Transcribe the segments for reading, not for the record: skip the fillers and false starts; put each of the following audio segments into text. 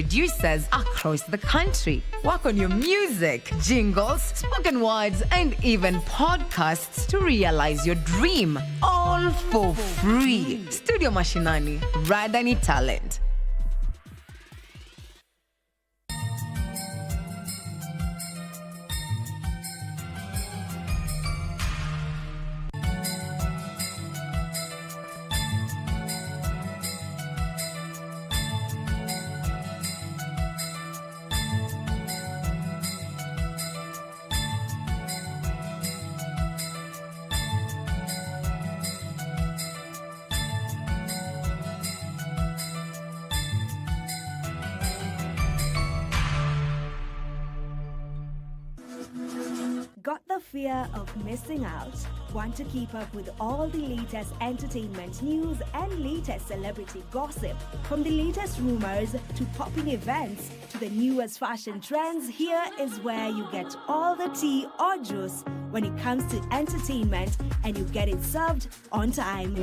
producers across the country. Work on your music, jingles, spoken words, and even podcasts to realize your dream. All for free. Studio Mashinani, Radani Talent. Got the fear of missing out? Want to keep up with all the latest entertainment news and latest celebrity gossip? From the latest rumors to popping events to the newest fashion trends, here is where you get all the tea or juice when it comes to entertainment, and you get it served on time.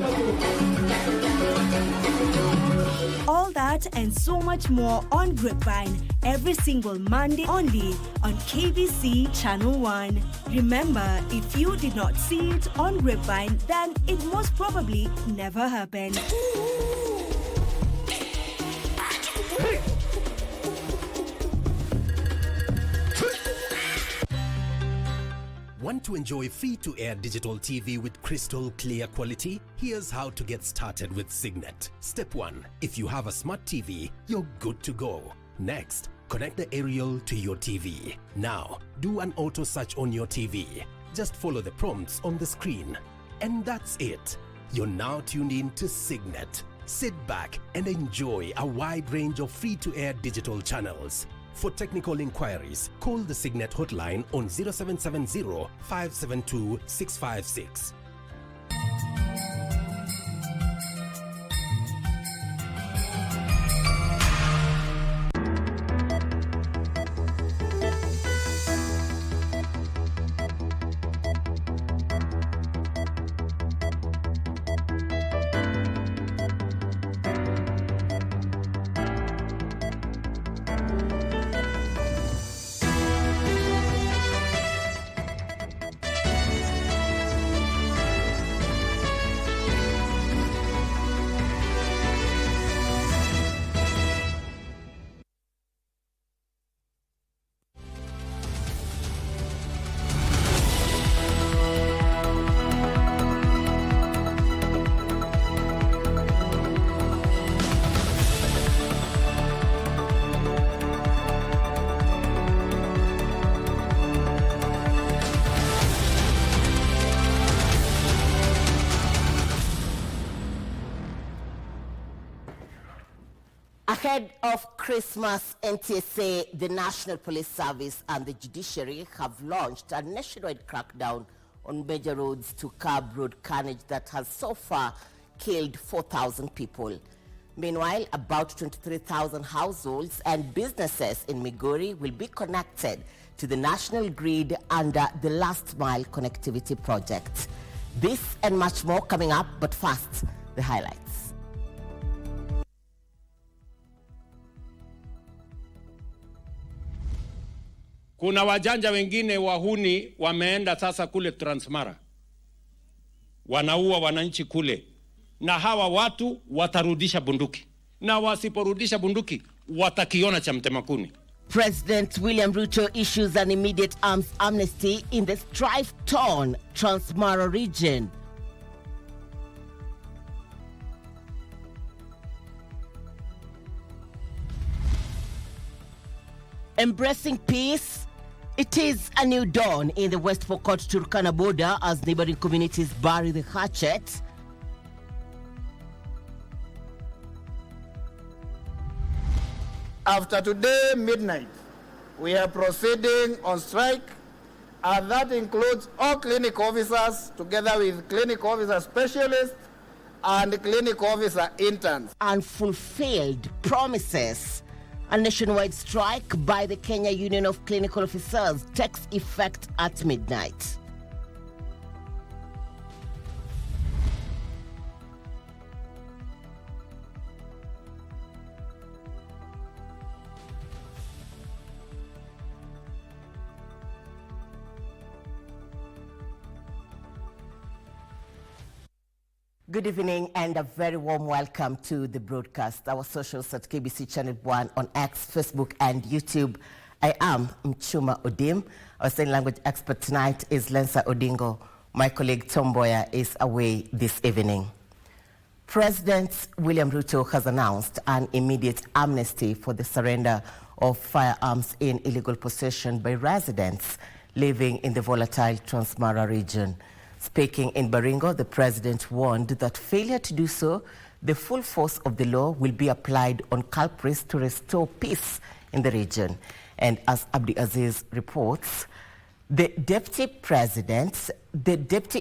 All that and so much more on Grapevine every single Monday only on KBC Channel 1. Remember, if you did not see it on Grapevine, then it most probably never happened. Want to enjoy free-to-air digital TV with crystal clear quality? Here's how to get started with Signet. Step 1. If you have a smart TV, you're good to go. Next, connect the aerial to your TV. Now, do an auto search on your TV. Just follow the prompts on the screen. And that's it. You're now tuned in to Signet. Sit back and enjoy a wide range of free-to-air digital channels. For technical inquiries, call the Signet hotline on 0770 572 656. Ahead of Christmas, NTSA, the National Police Service, and the judiciary have launched a nationwide crackdown on major roads to curb road carnage that has so far killed 4,000 people. Meanwhile, about 23,000 households and businesses in Migori will be connected to the national grid under the Last Mile Connectivity Project. This and much more coming up, but first, the highlights. Kuna wajanja wengine wahuni wameenda sasa kule Transmara, wanaua wananchi kule, na hawa watu watarudisha bunduki, na wasiporudisha bunduki watakiona cha mtemakuni. President William Ruto issues an immediate arms amnesty in the strife-torn Transmara region. Embracing peace, it is a new dawn in the West Pokot Turkana border as neighboring communities bury the hatchet. After today midnight, we are proceeding on strike, and that includes all clinic officers together with clinic officer specialists and clinic officer interns. Unfulfilled promises. A nationwide strike by the Kenya Union of Clinical Officers takes effect at midnight. Good evening and a very warm welcome to the broadcast. Our socials at KBC Channel 1 on X, Facebook and YouTube. I am Muchuma Odim. Our sign language expert tonight is Lensa Odingo. My colleague Tom Boyer is away this evening. President William Ruto has announced an immediate amnesty for the surrender of firearms in illegal possession by residents living in the volatile Transmara region. Speaking in Baringo, the president warned that failure to do so, the full force of the law will be applied on culprits to restore peace in the region. And as Abdi Aziz reports, the Deputy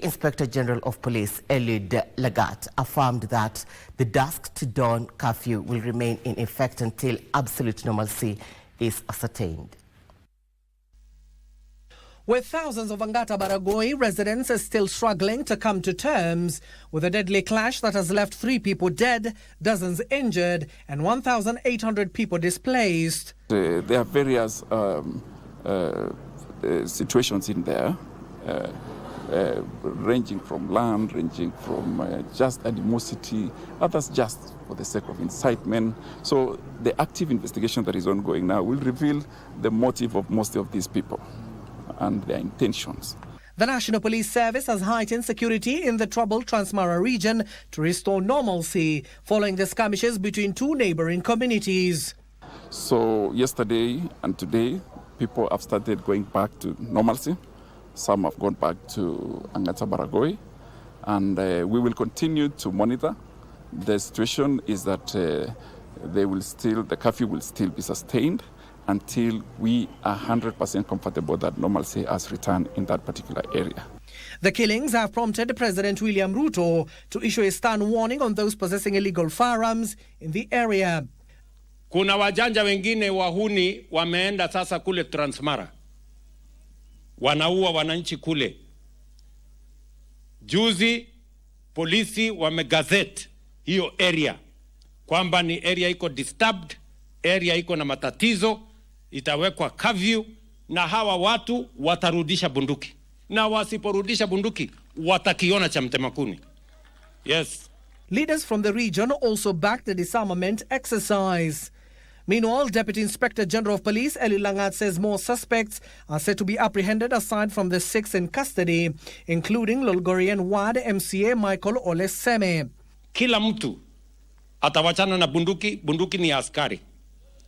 Inspector General of Police, Eliud Lagat, affirmed that the dusk to dawn curfew will remain in effect until absolute normalcy is ascertained. With thousands of Angata Baragoi residents are still struggling to come to terms with a deadly clash that has left 3 people dead, dozens injured, and 1,800 people displaced. There are various situations in there, ranging from land, ranging from just animosity, others just for the sake of incitement. So the active investigation that is ongoing now will reveal the motive of most of these people and their intentions. The National Police Service has heightened security in the troubled Transmara region to restore normalcy following the skirmishes between 2 neighboring communities. So yesterday and today, people have started going back to normalcy. Some have gone back to Angata Baragoi, and we will continue to monitor. The situation is that the curfew will still be sustained until we are 100% comfortable that normalcy has returned in that particular area. The killings have prompted President William Ruto to issue a stern warning on those possessing illegal firearms in the area. Kuna wajanja wengine wahuni wameenda sasa kule Transmara. Wanaua wananchi kule. Juzi polisi wamegazette hiyo area kwamba ni area iko disturbed, area iko na matatizo, itawekwa curfew na hawa watu watarudisha bunduki. Na wasiporudisha bunduki watakiona cha mtemakuni. Yes. Leaders from the region also backed the disarmament exercise. Meanwhile, Deputy Inspector General of Police Eliud Lagat says more suspects are said to be apprehended aside from the 6 in custody, including Lolgorian Ward MCA Michael Oleseme. Kila mtu atawachana na bunduki, bunduki ni askari.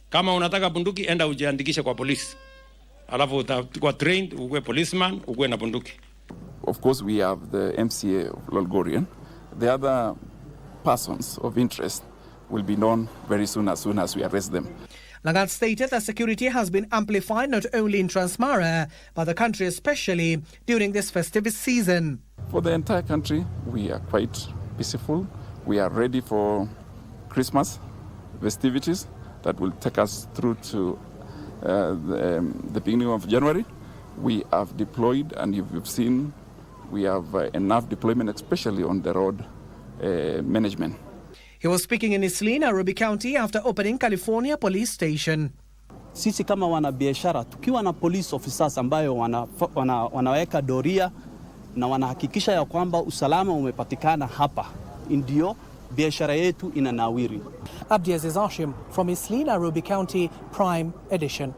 Kama unataka bunduki, enda ujiandikishe kwa polisi. Alafu utakuwa trained, uwe policeman, uwe na bunduki. Of course, we have the MCA of Lolgorian. The other persons of interest will be known very soon as we arrest them. Lagat stated that security has been amplified not only in Transmara, but the country especially during this festive season. For the entire country, we are quite peaceful. We are ready for Christmas festivities that will take us through to the beginning of January. We have deployed, and you've seen, we have enough deployment, especially on the road management. He was speaking in Islii, Nairobi County, after opening California Police Station. Sisi kama wanabiashara tukiwa na police officers ambayo wanaweka doria na wanahakikisha ya kwamba usalama umepatikana hapa, ndio biashara yetu inanawiri. Abdi Aziz from Islii, Nairobi County, Prime Edition.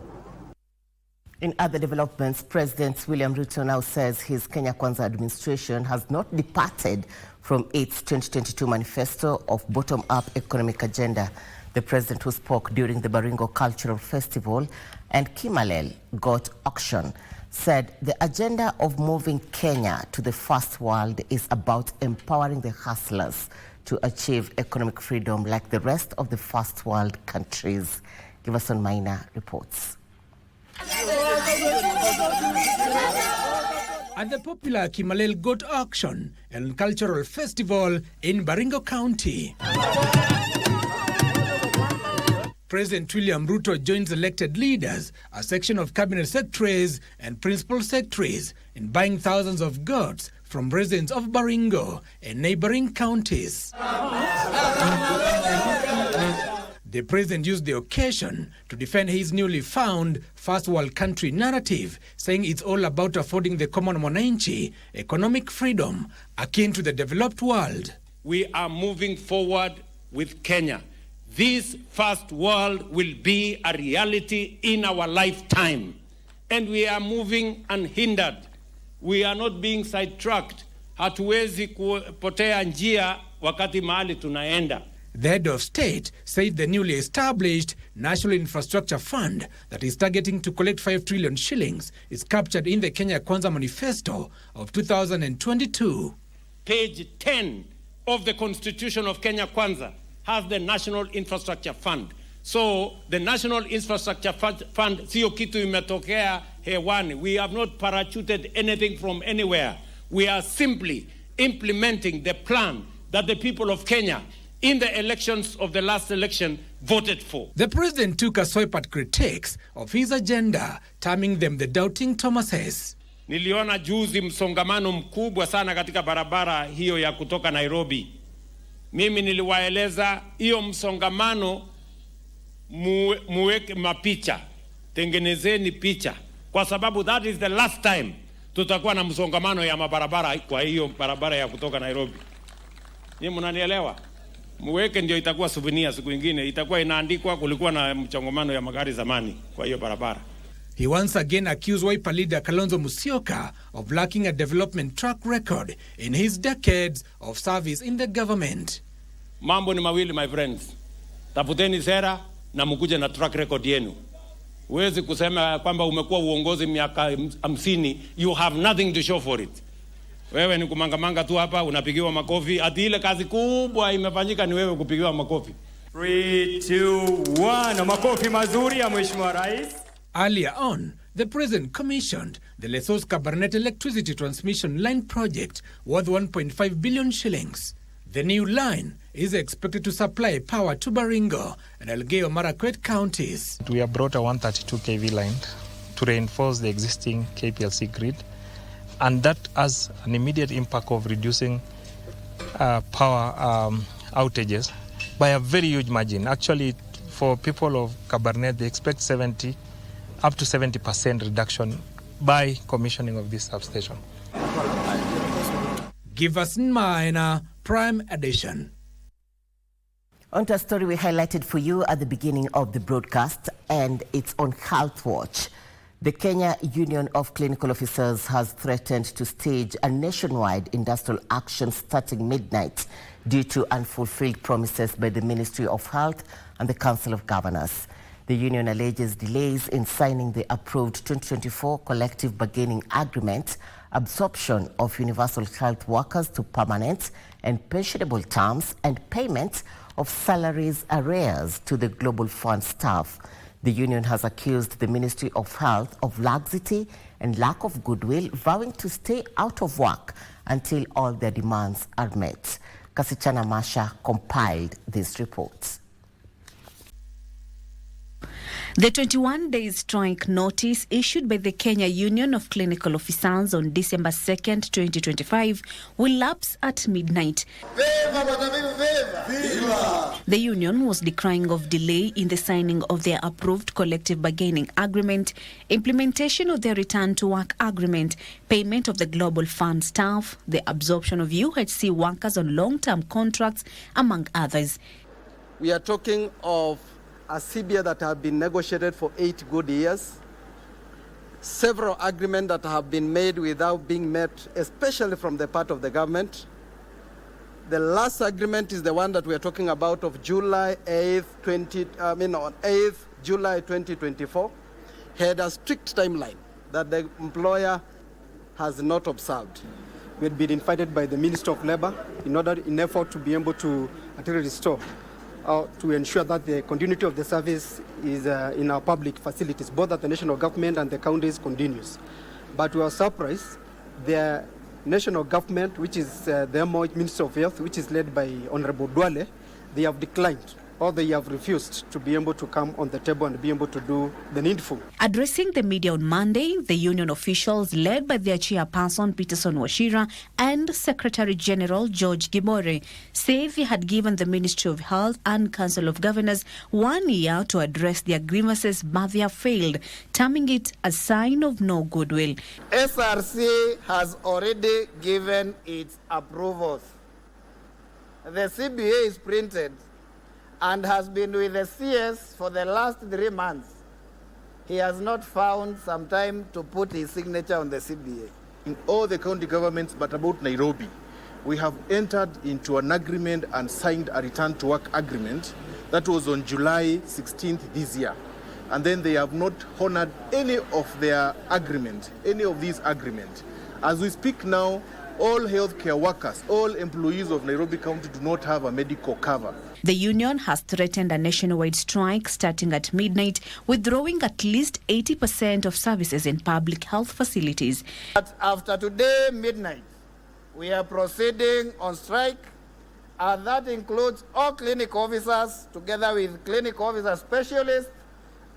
In other developments, President William Ruto now says his Kenya Kwanza administration has not departed from its 2022 manifesto of bottom-up economic agenda. The president, who spoke during the Baringo Cultural Festival and Kimalel Got Auction, said the agenda of moving Kenya to the first world is about empowering the hustlers to achieve economic freedom like the rest of the first world countries. Giverson Maina reports. At the popular Kimalel Goat Auction and Cultural Festival in Baringo County, President William Ruto joins elected leaders, a section of cabinet secretaries and principal secretaries in buying thousands of goats from residents of Baringo and neighboring counties. The president used the occasion to defend his newly found first world country narrative, saying it's all about affording the common mwananchi economic freedom akin to the developed world. we are moving forward with Kenya. This first world will be a reality in our lifetime. And we are moving unhindered. We are not being sidetracked. Hatuwezi kupotea njia wakati mahali tunaenda. The head of state said the newly established National Infrastructure Fund that is targeting to collect 5 trillion shillings is captured in the Kenya Kwanza Manifesto of 2022. Page 10 of the Constitution of Kenya Kwanza has the National Infrastructure Fund. So the National Infrastructure Fund sio kitu imetokea hewani. We have not parachuted anything from anywhere. We are simply implementing the plan that the people of Kenya in the elections of the last election voted for. The president took a swipe at critics of his agenda, terming them the doubting Thomases. Niliona juzi msongamano mkubwa sana katika barabara hiyo ya kutoka Nairobi. Mimi niliwaeleza hiyo msongamano muweke mapicha, tengenezeni picha, kwa sababu that is the last time tutakuwa na msongamano ya mabarabara kwa hiyo barabara ya kutoka Nairobi. Ni mnanielewa? Muweke ndio itakuwa souvenir, siku nyingine itakuwa inaandikwa kulikuwa na mchongomano ya magari zamani kwa hiyo barabara. He once again accused Wiper leader Kalonzo Musyoka of lacking a development track record in his decades of service in the government. Mambo ni mawili, my friends. Tafuteni sera na mkuje na track record yenu. Huwezi kusema kwamba umekuwa uongozi miaka 50, you have nothing to show for it. Wewe ni kumangamanga tu hapa, unapigiwa makofi. Ati ile kazi kubwa imefanyika ni wewe kupigiwa makofi. 3, 2, 1. Makofi mazuri ya Mheshimiwa Rais. Earlier on, the president commissioned the Lesos Kabarnet electricity transmission line project worth 1.5 billion shillings. The new line is expected to supply power to Baringo and Elgeyo Marakwet counties. We have brought a 132 kV line to reinforce the existing KPLC grid, and that has an immediate impact of reducing power outages by a very huge margin. Actually, for people of Kabarnet, they expect up to 70% reduction by commissioning of this substation. Give us Minor Prime Edition. On to a story we highlighted for you at the beginning of the broadcast, and it's on Health Watch. The Kenya Union of Clinical Officers has threatened to stage a nationwide industrial action starting midnight due to unfulfilled promises by the Ministry of Health and the Council of Governors. The union alleges delays in signing the approved 2024 collective bargaining agreement, absorption of universal health workers to permanent and pensionable terms, and payment of salaries arrears to the Global Fund staff. The union has accused the Ministry of Health of laxity and lack of goodwill, vowing to stay out of work until all their demands are met. Kasichana Masha compiled these reports. The 21-day strike notice issued by the Kenya Union of Clinical Officers on December 2nd, 2025 will lapse at midnight. The union was decrying of delay in the signing of their approved collective bargaining agreement, implementation of their return to work agreement, payment of the Global Fund staff, the absorption of UHC workers on long-term contracts, among others. We are talking of a CBA that have been negotiated for 8 good years, several agreements that have been made without being met, especially from the part of the government. The last agreement is the one that we are talking about of July 8th, 8th July 2024, had a strict timeline that the employer has not observed. We had been invited by the Minister of Labour in effort to be able to restore to ensure that the continuity of the service is in our public facilities, both at the national government and the counties, continues. But we are surprised, the national government, which is the Minister of Health, which is led by Honorable Duale, they have declined, or they have refused to be able to come on the table and be able to do the needful. Addressing the media on Monday, the union officials, led by their chairperson Peterson Wachira and Secretary General George Gibore, say they had given the Ministry of Health and Council of Governors 1 year to address their grievances, but they have failed, terming it a sign of no goodwill. SRC has already given its approvals. the CBA is printed and has been with the CS for the last 3 months, he has not found some time to put his signature on the CBA. In all the county governments, but about Nairobi, we have entered into an agreement and signed a return to work agreement that was on July 16th this year. And then they have not honored any of their agreement, any of these agreements. As we speak now, all healthcare workers, all employees of Nairobi County do not have a medical cover. The union has threatened a nationwide strike starting at midnight, withdrawing at least 80% of services in public health facilities. But after today, midnight, we are proceeding on strike, and that includes all clinic officers together with clinic officer specialists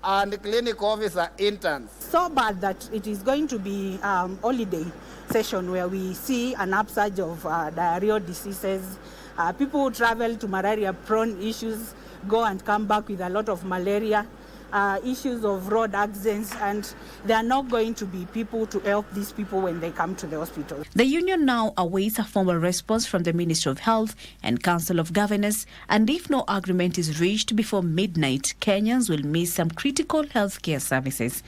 and clinic officer interns. So bad that it is going to be holiday session where we see an upsurge of diarrheal diseases. People who travel to malaria-prone issues go and come back with a lot of malaria, issues of road accidents, and there are not going to be people to help these people when they come to the hospital. The union now awaits a formal response from the Ministry of Health and Council of Governors, and if no agreement is reached before midnight, Kenyans will miss some critical healthcare services.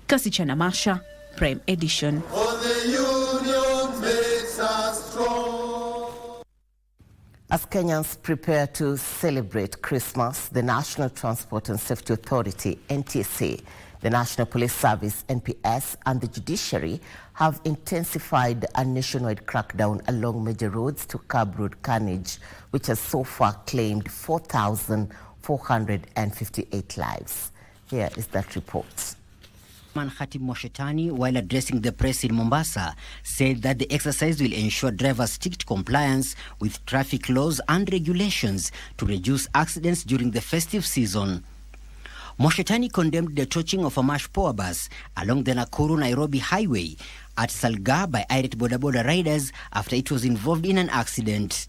Kasichana Masha, Prime Edition. For the union makes us strong. As Kenyans prepare to celebrate Christmas, the National Transport and Safety Authority, NTSA, the National Police Service, NPS, and the judiciary have intensified a nationwide crackdown along major roads to curb road carnage, which has so far claimed 4,458 lives. Here is that report. Khatib Moshetani, while addressing the press in Mombasa, said that the exercise will ensure drivers' strict compliance with traffic laws and regulations to reduce accidents during the festive season. Moshetani condemned the torching of a MASH power bus along the Nakuru-Nairobi highway at Salga by irate boda riders after it was involved in an accident.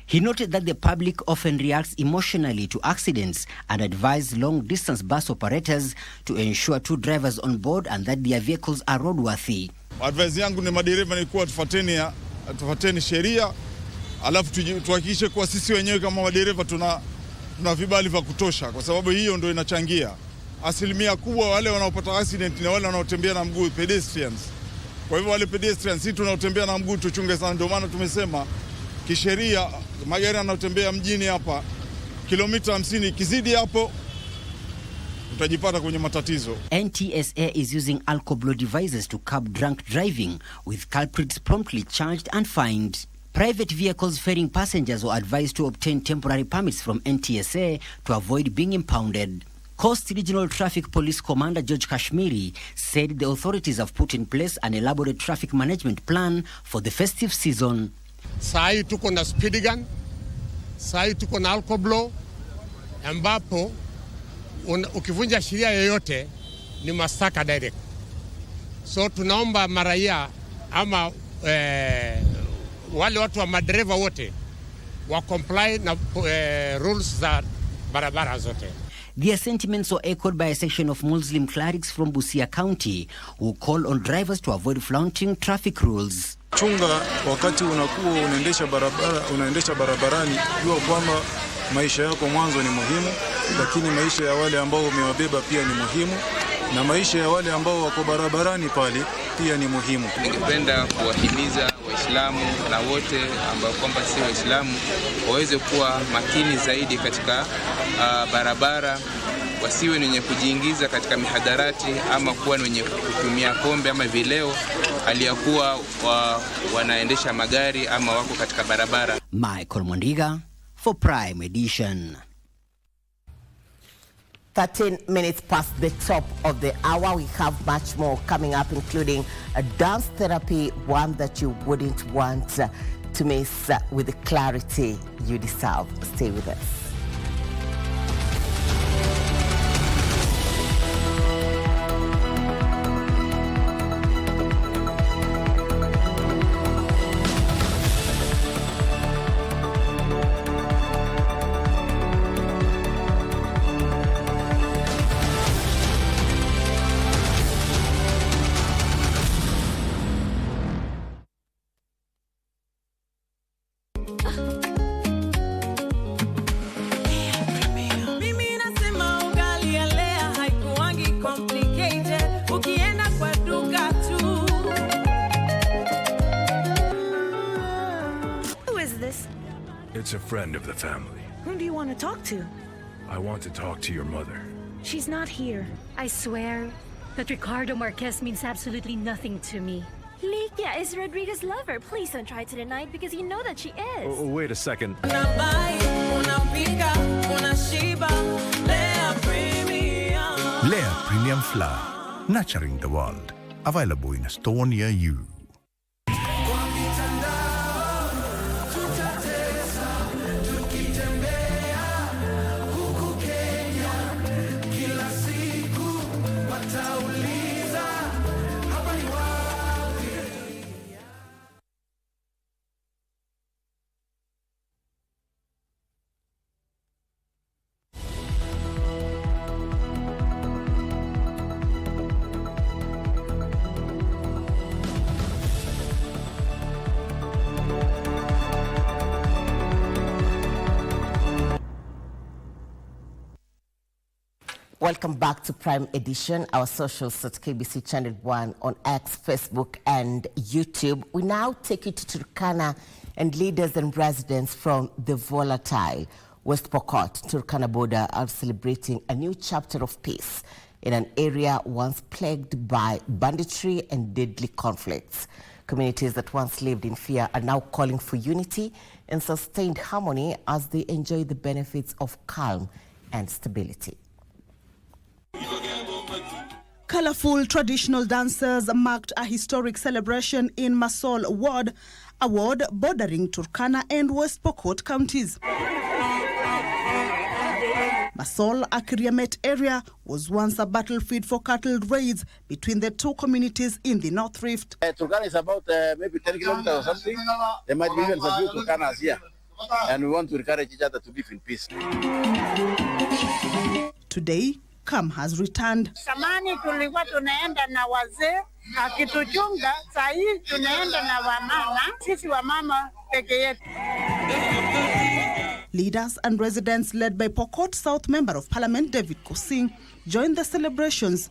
He noted that the public often reacts emotionally to accidents and advised long-distance bus operators to ensure 2 drivers on board and that their vehicles are roadworthy. Advice yangu ni madereva ni kuwa tufuateni sheria, alafu tuhakikishe kuwa sisi wenyewe kama madereva tuna vibali vya kutosha, kwa sababu hiyo ndio inachangia. Asilimia kubwa wale wanaopata accident ni wale wanaotembea na mguu, pedestrians. Kwa hivyo wale pedestrians, sisi tunaotembea na mguu tuchunge sana. Ndio maana tumesema kisheria magari yanayotembea mjini hapa kilomita 50 kizidi hapo utajipata kwenye matatizo. NTSA is using alcohol devices to curb drunk driving, with culprits promptly charged and fined. Private vehicles ferrying passengers were advised to obtain temporary permits from NTSA to avoid being impounded. Coast Regional Traffic Police Commander George Kashmiri said the authorities have put in place an elaborate traffic management plan for the festive season. Sai tuko na speed gun, sai tuko na alcohol blow, ambapo ukivunja sheria yoyote ni mashtaka direct. So tunaomba maraia ama wale watu wa madereva wote wa comply na rules za barabara zote. Their sentiments were echoed by a section of Muslim clerics from Busia County who call on drivers to avoid flaunting traffic rules. Chunga wakati unakuwa unaendesha barabarani, jua kwamba maisha yako mwanzo ni muhimu, lakini maisha ya wale ambao umewabeba pia ni muhimu, na maisha ya wale ambao wako barabarani pale pia ni muhimu. Ningependa kuwahimiza Waislamu na wote ambao kwamba si Waislamu waweze kuwa makini zaidi katika barabara, wasiwe wenye kujiingiza katika mihadarati ama kuwa wenye kutumia pombe ama vileo aliyakuwa wanaendesha magari ama wako katika barabara. Michael Mondiga for Prime Edition. 13 minutes past the top of the hour. We have much more coming up, including a dance therapy, one that you wouldn't want to miss, with the clarity you deserve. Stay with us. a friend of the family. Whom do you want to talk to? I want to talk to your mother. She's not here. I swear that Ricardo Marquez means absolutely nothing to me. Likia is Rodrigo's lover. Please don't try to deny it because you know that she is. Oh, wait a second. Lea Premium Flour, nurturing the world. Available in a store near you. Welcome back to Prime Edition, our socials at KBC Channel 1 on X, Facebook and YouTube. We now take you to Turkana, and leaders and residents from the volatile West Pokot Turkana border are celebrating a new chapter of peace in an area once plagued by banditry and deadly conflicts. Communities that once lived in fear are now calling for unity and sustained harmony as they enjoy the benefits of calm and stability. Colorful traditional dances marked a historic celebration in Masol ward, a ward bordering Turkana and West Pokot counties. Masol, a Kiriamet area, was once a battlefield for cattle raids between the two communities in the North Rift. Turkana is about maybe 10 kilometers or something. There might be even some few Turkanas here. And we want to encourage each other to live in peace. Today, Calm has returned. Samani tulikuwa tunaenda na wazee akituchunga, saa hii tunaenda na wamama, sisi wamama peke yetu. Leaders and residents led by Pokot South Member of Parliament David Kosing joined the celebrations.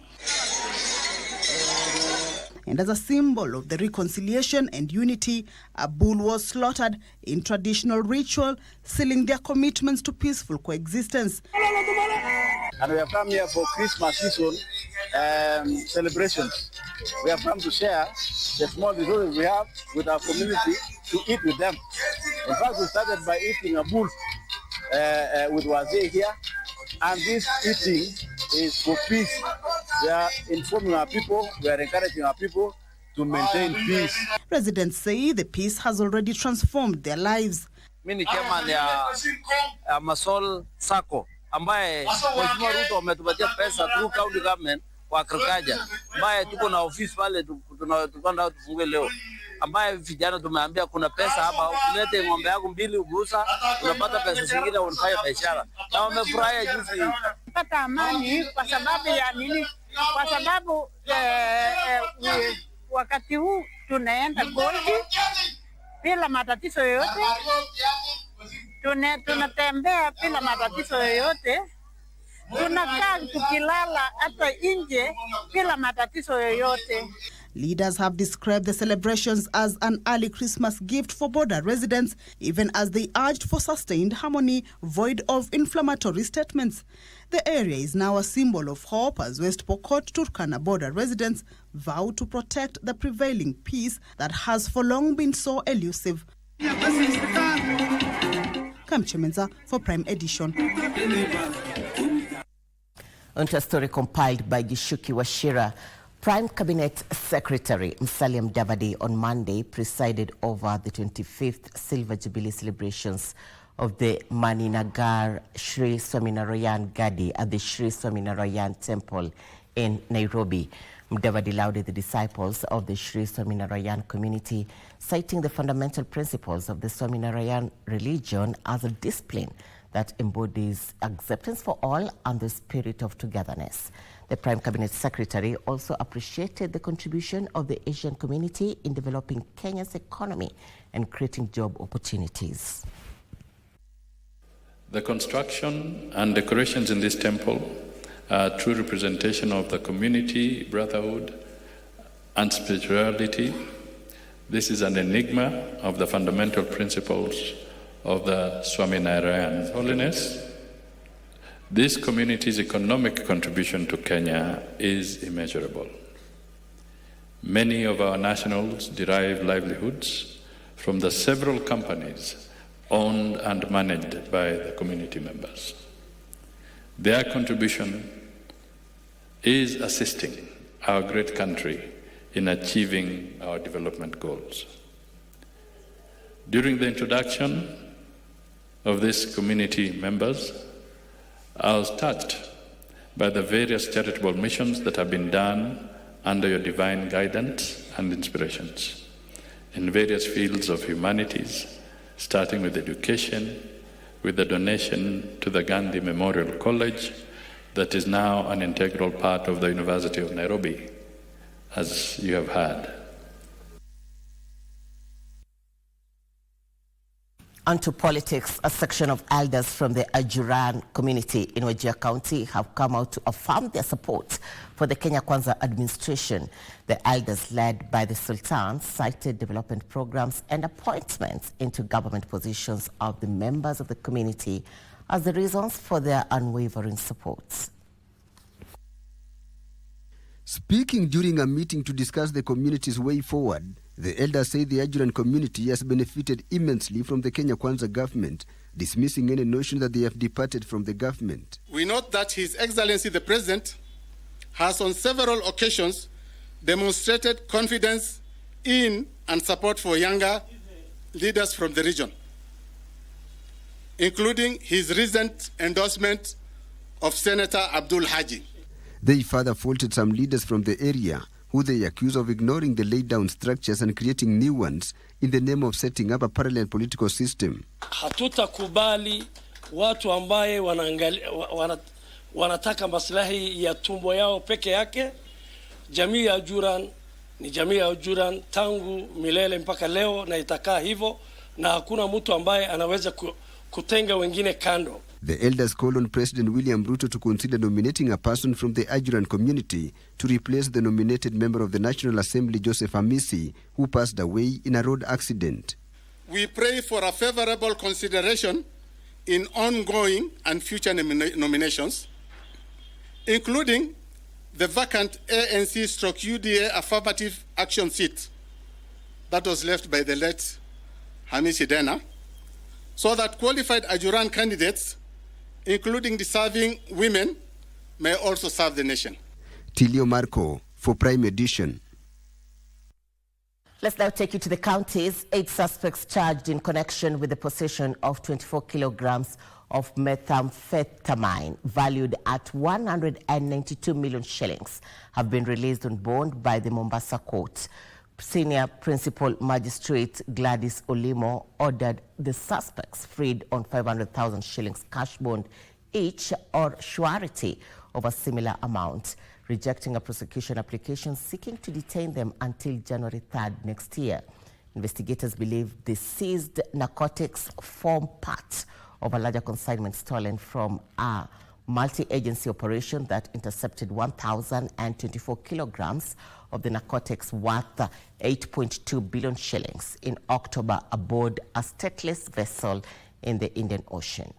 And as a symbol of the reconciliation and unity, a bull was slaughtered in traditional ritual, sealing their commitments to peaceful coexistence. And we have come here for Christmas season celebrations. We have come to share the small resources we have with our community to eat with them. In fact, we started by eating a bull with Wazee here. And this eating is for peace. We are informing our people, we are encouraging our people to maintain peace. Residents say the peace has already transformed their lives. Mimi ni chairman ya Masol Sacco ambaye Mheshimiwa Ruto ametupatia pesa through county government kwa agriculture, ambaye tuko na ofisi pale tunataka tufungue leo, ambaye vijana tumeambia kuna pesa hapa, ulete ng'ombe yako mbili ugusa unapata pesa zingine unafanya biashara, na wamefurahi juzi. Pata amani kwa sababu ya nini? Kwa sababu wakati huu tunaenda koti bila matatizo yoyote. Tunatembea bila matatizo yoyote. Tunakaa tukilala hata nje bila matatizo yoyote. Leaders have described the celebrations as an early Christmas gift for border residents, even as they urged for sustained harmony, void of inflammatory statements. The area is now a symbol of hope as West Pokot Turkana border residents vow to protect the prevailing peace that has for long been so elusive. Kamchemenza for Prime Edition. Onto a story compiled by Gishuki Washira. Prime Cabinet Secretary Musalia Mudavadi on Monday presided over the 25th Silver Jubilee celebrations of the Maninagar Sri Swaminarayan Gadi at the Sri Swaminarayan Temple in Nairobi. Mudavadi lauded the disciples of the Sri Swaminarayan community, citing the fundamental principles of the Swaminarayan religion as a discipline that embodies acceptance for all and the spirit of togetherness. The Prime Cabinet Secretary also appreciated the contribution of the Asian community in developing Kenya's economy and creating job opportunities. The construction and decorations in this temple are a true representation of the community, brotherhood, and spirituality. This is an enigma of the fundamental principles of the Swaminarayan Holiness, this community's economic contribution to Kenya is immeasurable. Many of our nationals derive livelihoods from the several companies owned and managed by the community members. Their contribution is assisting our great country in achieving our development goals. During the introduction of these community members, I was touched by the various charitable missions that have been done under your divine guidance and inspirations in various fields of humanities, starting with education, with the donation to the Gandhi Memorial College that is now an integral part of the University of Nairobi, as you have heard. Onto politics, a section of elders from the Ajuran community in Wajir County have come out to affirm their support for the Kenya Kwanza administration. The elders, led by the Sultan, cited development programs and appointments into government positions of the members of the community as the reasons for their unwavering support. Speaking during a meeting to discuss the community's way forward, the elders say the Ajuran community has benefited immensely from the Kenya Kwanza government, dismissing any notion that they have departed from the government. We note that His Excellency the President has on several occasions demonstrated confidence in and support for younger leaders from the region, including his recent endorsement of Senator Abdul Haji. They further faulted some leaders from the area who they accuse of ignoring the laid-down structures and creating new ones in the name of setting up a parallel political system. Hatutakubali watu ambaye wanataka maslahi ya tumbo yao peke yake. Jamii ya Ajuran ni jamii ya Ajuran tangu milele mpaka leo, na itakaa hivyo, na hakuna mtu ambaye anaweza kutenga wengine kando. The elders call on President William Ruto to consider nominating a person from the Ajuran community to replace the nominated member of the National Assembly, Joseph Hamisi, who passed away in a road accident. We pray for a favorable consideration in ongoing and future nominations, including the vacant ANC/UDA affirmative action seat that was left by the late Hamisi Dena, so that qualified Ajuran candidates, including deserving women, may also serve the nation. Tilio Marco for Prime Edition. Let's now take you to the counties. 8 suspects charged in connection with the possession of 24 kilograms of methamphetamine valued at 192 million shillings have been released on bond by the Mombasa court. Senior Principal Magistrate Gladys Olimo ordered the suspects freed on 500,000 shillings cash bond each or surety of a similar amount, rejecting a prosecution application seeking to detain them until January 3rd next year. Investigators believe the seized narcotics form part of a larger consignment stolen from a multi-agency operation that intercepted 1,024 kilograms of the narcotics worth 8.2 billion shillings in October aboard a stateless vessel in the Indian Ocean.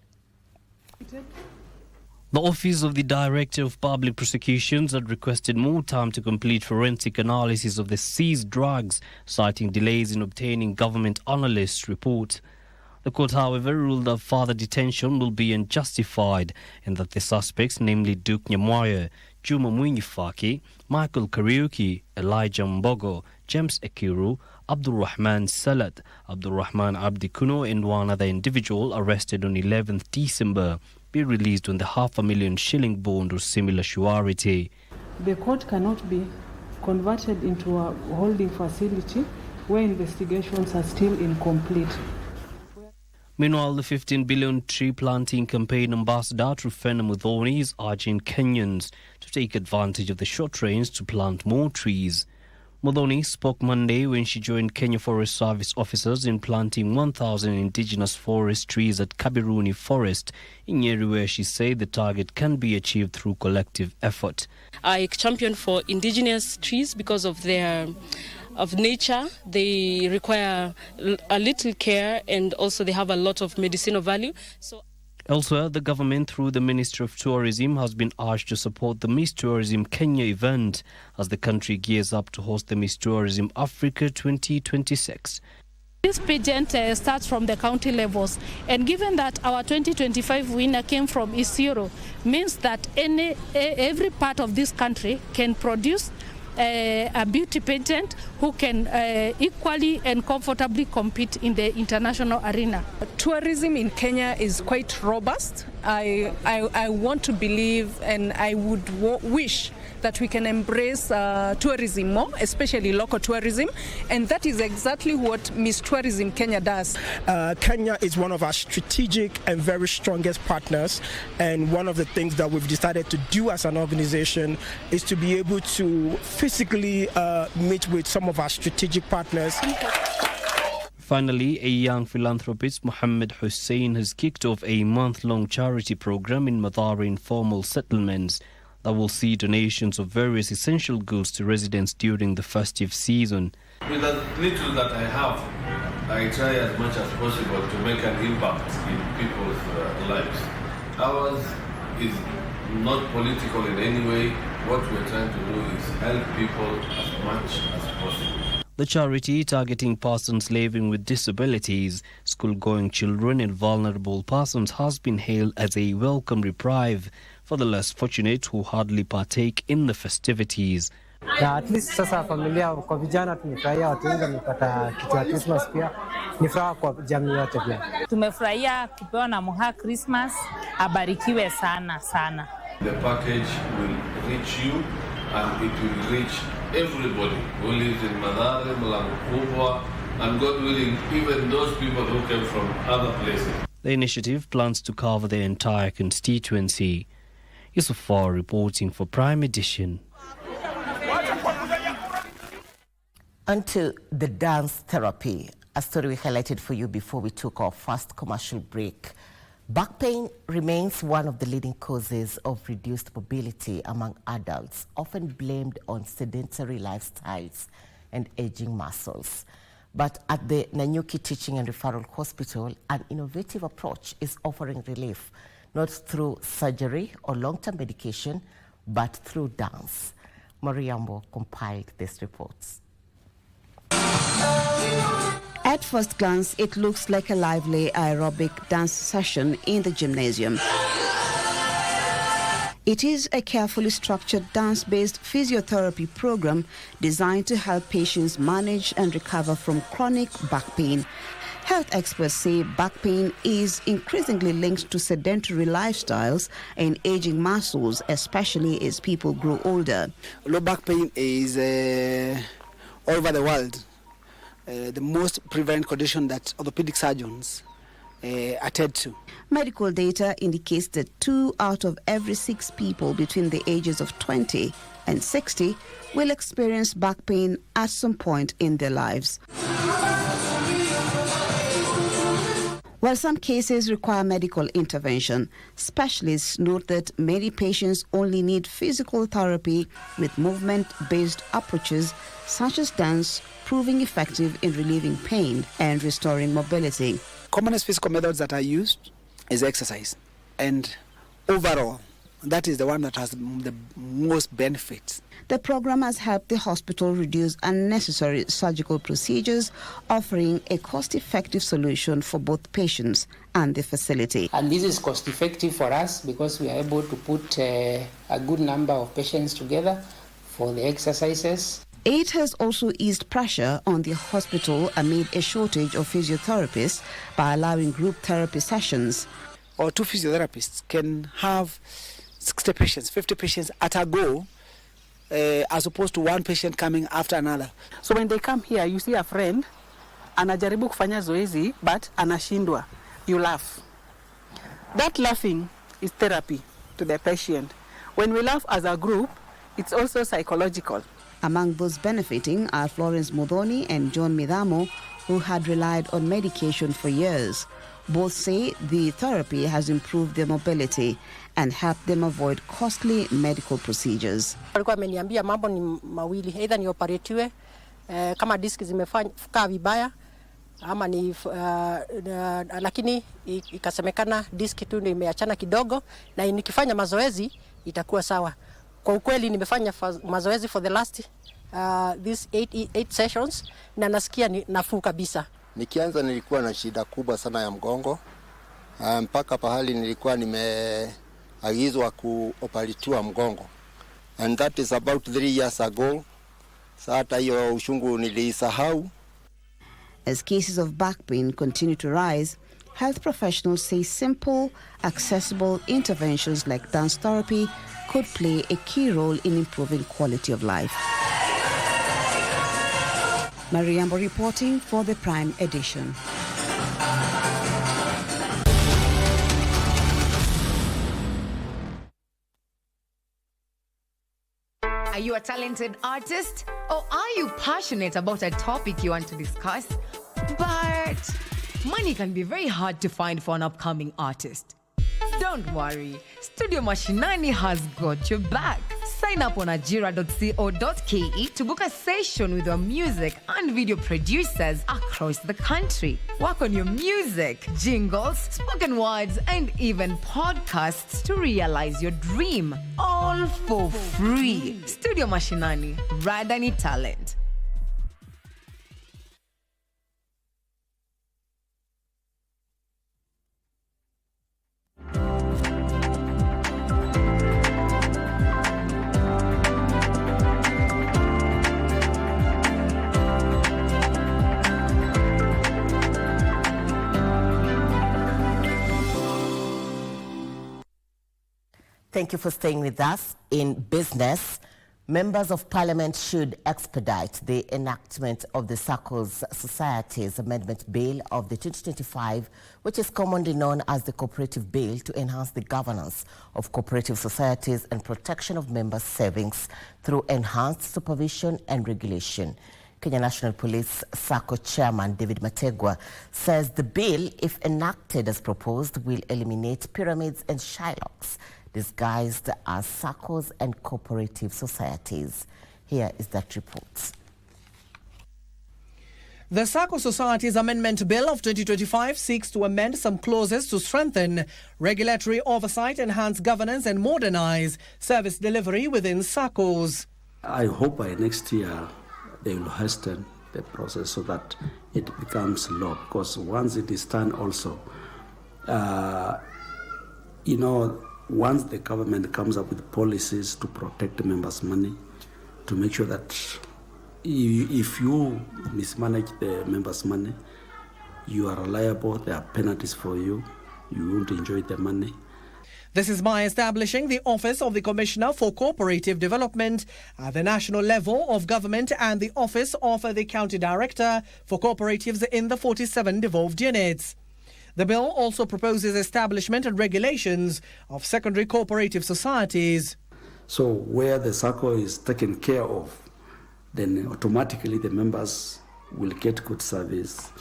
The Office of the Director of Public Prosecutions had requested more time to complete forensic analysis of the seized drugs, citing delays in obtaining government analyst report. The court, however, ruled that further detention will be unjustified and that the suspects, namely Duke Nyamwaya, Juma Mwinyifaki, Michael Kariuki, Elijah Mbogo, James Ekiru, Abdul Rahman Salat, Abdul Rahman Abdi Kuno and one other individual arrested on 11th December be released on the 500,000 shilling bond or similar surety. The court cannot be converted into a holding facility where investigations are still incomplete. Meanwhile, the 15 billion tree planting campaign ambassador Turkana Muthoni is urging Kenyans to take advantage of the short rains to plant more trees. Muthoni spoke Monday when she joined Kenya Forest Service officers in planting 1,000 indigenous forest trees at Kabiruni Forest in Nyeri, where she said the target can be achieved through collective effort. I champion for indigenous trees because of their of nature. They require a little care, and also they have a lot of medicinal value. So. Elsewhere, the government, through the Ministry of Tourism, has been urged to support the Miss Tourism Kenya event as the country gears up to host the Miss Tourism Africa 2026. This pageant starts from the county levels, and given that our 2025 winner came from Isiolo, means that every part of this country can produce a beauty pageant who can equally and comfortably compete in the international arena. Tourism in Kenya is quite robust. I want to believe, and I would wish that we can embrace tourism more, especially local tourism, and that is exactly what Miss Tourism Kenya does. Kenya is one of our strategic and very strongest partners, and one of the things that we've decided to do as an organization is to be able to physically meet with some of our strategic partners. Finally, a young philanthropist, Mohammed Hussein, has kicked off a month-long charity program in Madara informal settlements that will see donations of various essential goods to residents during the festive season. With the little that I have, I try as much as possible to make an impact in people's lives. Ours is not political in any way. What we're trying to do is help people as much as possible. The charity, targeting persons living with disabilities, school-going children and vulnerable persons, has been hailed as a welcome reprieve for the less fortunate who hardly partake in the festivities. At least sasa familia kwa vijana tumefurahia, watu wengi wamepata kitu ya Christmas pia. Ni furaha kwa jamii yote pia. Tumefurahia kupewa na Muha Christmas, abarikiwe sana sana. The package will reach you and it will reach everybody who lives in Madare, Mlangukubwa, and God willing, even those people who came from other places. The initiative plans to cover the entire constituency. Yusufar reporting for Prime Edition. Onto the dance therapy, a story we highlighted for you before we took our first commercial break. Back pain remains one of the leading causes of reduced mobility among adults, often blamed on sedentary lifestyles and aging muscles. But at the Nanyuki Teaching and Referral Hospital, an innovative approach is offering relief, not through surgery or long-term medication, but through dance. Mariambo compiled these reports. At first glance, it looks like a lively aerobic dance session in the gymnasium. It is a carefully structured dance-based physiotherapy program designed to help patients manage and recover from chronic back pain. Health experts say back pain is increasingly linked to sedentary lifestyles and aging muscles, especially as people grow older. Low back pain is all over the world the most prevalent condition that orthopedic surgeons attend to. Medical data indicates that 2 out of every 6 people between the ages of 20 and 60 will experience back pain at some point in their lives. While some cases require medical intervention, specialists note that many patients only need physical therapy with movement-based approaches such as dance, proving effective in relieving pain and restoring mobility. Commonest physical methods that are used is exercise, and overall, that is the one that has the most benefits. The program has helped the hospital reduce unnecessary surgical procedures, offering a cost-effective solution for both patients and the facility. And this is cost-effective for us because we are able to put a good number of patients together for the exercises. It has also eased pressure on the hospital amid a shortage of physiotherapists by allowing group therapy sessions. Or 2 physiotherapists can have 60 patients, 50 patients at a go, as opposed to 1 patient coming after another. So when they come here, you see a friend, anajaribu kufanya zoezi, but anashindwa. You laugh. That laughing is therapy to the patient. When we laugh as a group, it's also psychological. Among those benefiting are Florence Modoni and John Midamo, who had relied on medication for years. Both say the therapy has improved their mobility and helped them avoid costly medical procedures. Walikuwa ameniambia mambo ni mawili, either nioperatiwe kama diski zimefanya vibaya ama ni lakini ikasemekana diski tu ndio imeachana kidogo, na nikifanya mazoezi itakuwa sawa. Kwa ukweli nimefanya mazoezi for the last these 8 sessions na nasikia nafuu kabisa. Nikianza nilikuwa na shida kubwa sana ya mgongo, mpaka pahali nilikuwa nimeagizwa kuoperatiwa mgongo, and that is about 3 years ago. Sasa hiyo ushungu nilisahau. As cases of back pain continue to rise, health professionals say simple, accessible interventions like dance therapy could play a key role in improving quality of life. Mariambo reporting for the Prime Edition. Are you a talented artist? Or are you passionate about a topic you want to discuss? But money can be very hard to find for an upcoming artist. Don't worry, Studio Mashinani has got your back. Sign up on ajira.co.ke to book a session with your music and video producers across the country. Work on your music, jingles, spoken words, and even podcasts to realize your dream. All for free. Studio Mashinani, Radani Talent. Thank you for staying with us. In business, members of parliament should expedite the enactment of the SACCOs Societies Amendment Bill of the 2025, which is commonly known as the Cooperative Bill, to enhance the governance of cooperative societies and protection of members' savings through enhanced supervision and regulation. Kenya National Police SACCO Chairman David Mategwa says the bill, if enacted as proposed, will eliminate pyramids and shylocks disguised as SACCOs and cooperative societies. Here is that report. The SACCO Societies Amendment Bill of 2025 seeks to amend some clauses to strengthen regulatory oversight, enhance governance and modernize service delivery within SACCOs. I hope by next year they will hasten the process so that it becomes law, because once it is done also, once the government comes up with policies to protect the members' money, to make sure that if you mismanage the members' money, you are liable, there are penalties for you, you won't enjoy the money. This is by establishing the Office of the Commissioner for Cooperative Development at the national level of government and the Office of the County Director for Cooperatives in the 47 devolved units. The bill also proposes establishment and regulations of secondary cooperative societies. So where the SACCO is taken care of, then automatically the members will get good service.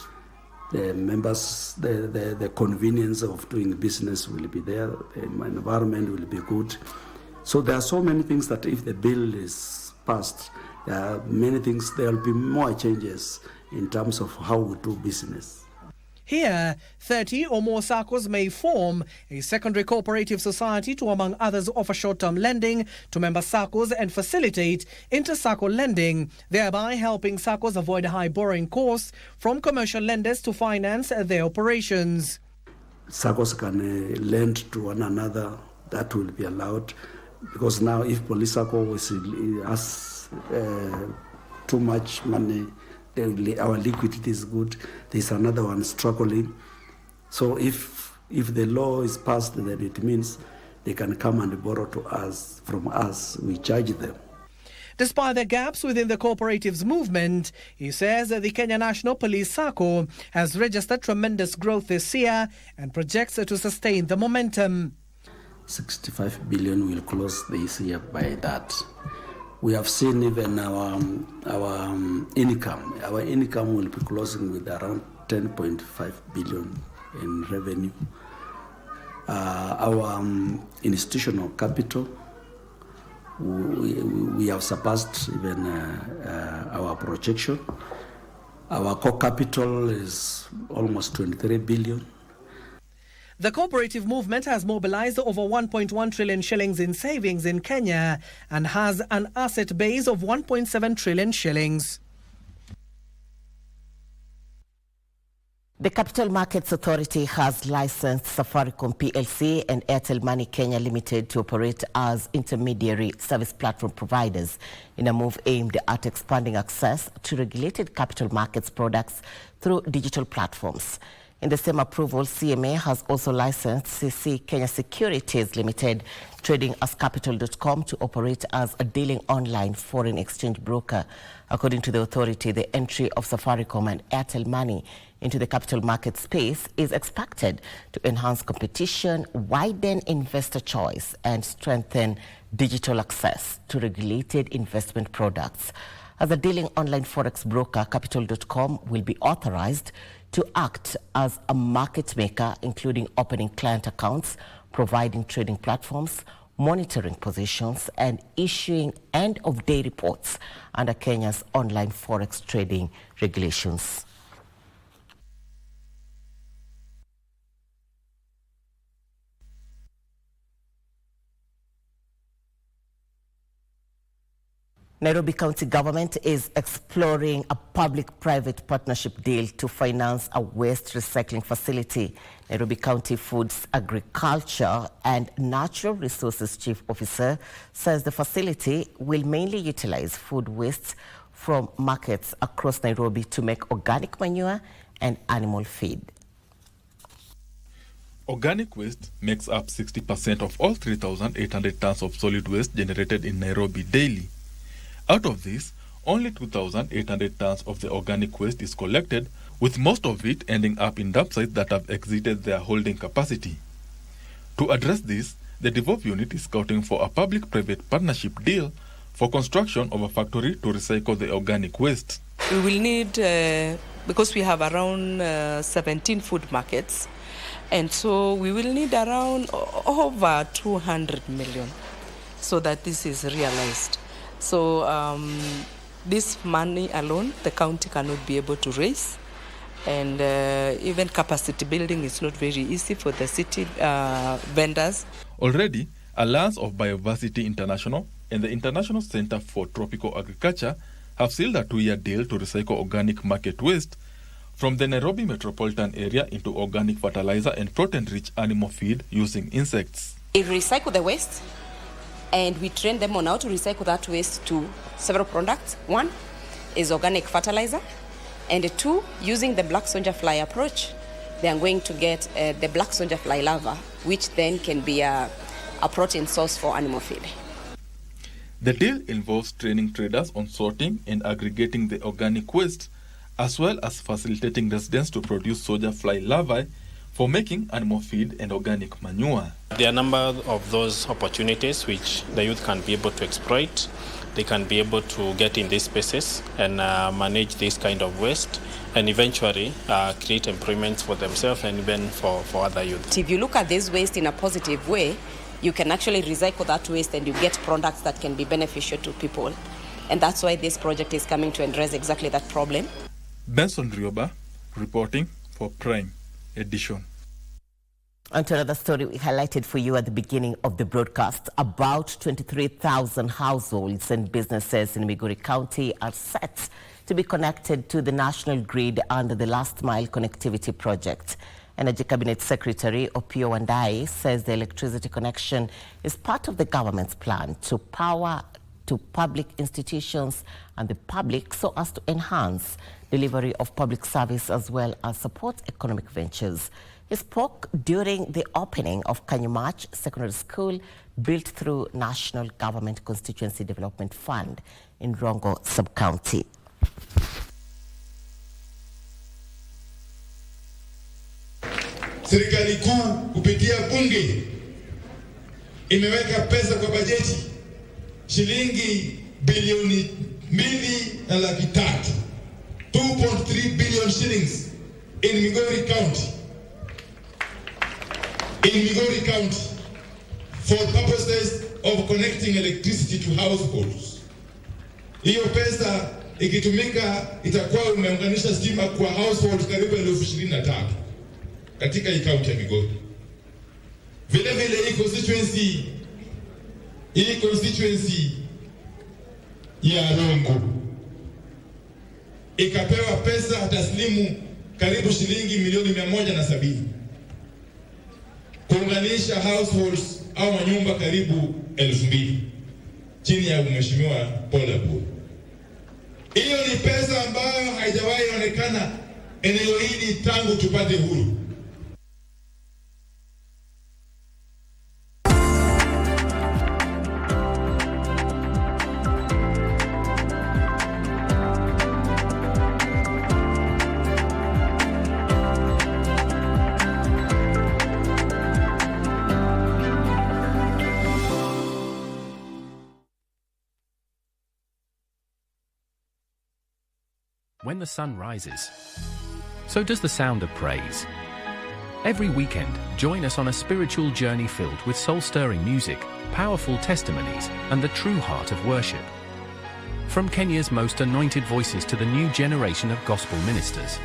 The members, the convenience of doing business will be there, the environment will be good. So there are so many things that if the bill is passed, there are many things, there will be more changes in terms of how we do business. Here, 30 or more SACCOs may form a secondary cooperative society to, among others, offer short-term lending to member SACCOs and facilitate inter-SACCO lending, thereby helping SACCOs avoid high borrowing costs from commercial lenders to finance their operations. SACCOs can lend to one another, that will be allowed, because now if police SACCO has too much money, our liquidity is good, there's another one struggling. So if the law is passed, then it means they can come and borrow from us, we charge them. Despite the gaps within the cooperatives movement, he says that the Kenya National Police SACCO has registered tremendous growth this year and projects to sustain the momentum. 65 billion will close this year by that. We have seen even our income. Our income will be closing with around 10.5 billion in revenue. Our institutional capital we have surpassed even our projection. Our core capital is almost 23 billion. The cooperative movement has mobilized over 1.1 trillion shillings in savings in Kenya and has an asset base of 1.7 trillion shillings. The Capital Markets Authority has licensed Safaricom PLC and Airtel Money Kenya Limited to operate as intermediary service platform providers in a move aimed at expanding access to regulated capital markets products through digital platforms. In the same approval, CMA has also licensed CC Kenya Securities Limited, trading as Capital.com, to operate as a dealing online foreign exchange broker. According to the authority, the entry of Safaricom and Airtel Money into the capital market space is expected to enhance competition, widen investor choice, and strengthen digital access to regulated investment products. As a dealing online forex broker, Capital.com will be authorized to act as a market maker, including opening client accounts, providing trading platforms, monitoring positions, and issuing end-of-day reports under Kenya's online forex trading regulations. Nairobi County Government is exploring a public-private partnership deal to finance a waste recycling facility. Nairobi County Foods, Agriculture and Natural Resources Chief Officer says the facility will mainly utilize food waste from markets across Nairobi to make organic manure and animal feed. Organic waste makes up 60% of all 3,800 tons of solid waste generated in Nairobi daily. Out of this, only 2,800 tons of the organic waste is collected, with most of it ending up in dump sites that have exceeded their holding capacity. To address this, the Devolve unit is scouting for a public-private partnership deal for construction of a factory to recycle the organic waste. We will need, because we have around 17 food markets, and so we will need around over 200 million so that this is realized. So this money alone, the county cannot be able to raise, and even capacity building is not very easy for the city vendors. Already, Alliance of Biodiversity International and the International Center for Tropical Agriculture have sealed a 2-year deal to recycle organic market waste from the Nairobi metropolitan area into organic fertilizer and protein-rich animal feed using insects. We recycle the waste, and we train them on how to recycle that waste to several products. One is organic fertilizer, and 2, using the black soldier fly approach, they are going to get the black soldier fly larva, which then can be a protein source for animal feed. The deal involves training traders on sorting and aggregating the organic waste, as well as facilitating residents to produce soldier fly larvae for making animal feed and organic manure. There are a number of those opportunities which the youth can be able to exploit. They can be able to get in these spaces and manage this kind of waste, and eventually create employment for themselves and even for other youth. If you look at this waste in a positive way, you can actually recycle that waste and you get products that can be beneficial to people. And that's why this project is coming to address exactly that problem. Benson Rioba, reporting for Prime Edition. And to another story we highlighted for you at the beginning of the broadcast. About 23,000 households and businesses in Migori County are set to be connected to the national grid under the Last Mile Connectivity Project. Energy Cabinet Secretary Opio Wandai says the electricity connection is part of the government's plan to power to public institutions and the public so as to enhance delivery of public service as well as support economic ventures. He spoke during the opening of Kanyumach Secondary School, built through National Government Constituency Development Fund in Rongo Sub-County. Serikali kuu kupitia bunge imeweka pesa kwa bajeti shilingi bilioni 2.3, 2.3 billion shillings in Migori County. In Migori County for purposes of connecting electricity to households. Hiyo pesa ikitumika itakuwa umeunganisha stima kwa households karibu 23,000 katika hii kaunti ya Migori. Vile vile hii constituency ya Rongo ikapewa pesa taslimu karibu shilingi milioni 170 kuunganisha households au manyumba karibu 2,000 chini ya mheshimiwa Paul Abu. Hiyo ni pesa ambayo haijawahi onekana eneo hili tangu tupate uhuru. When the sun rises, so does the sound of praise. Every weekend, join us on a spiritual journey filled with soul-stirring music, powerful testimonies, and the true heart of worship. From Kenya's most anointed voices to the new generation of gospel ministers,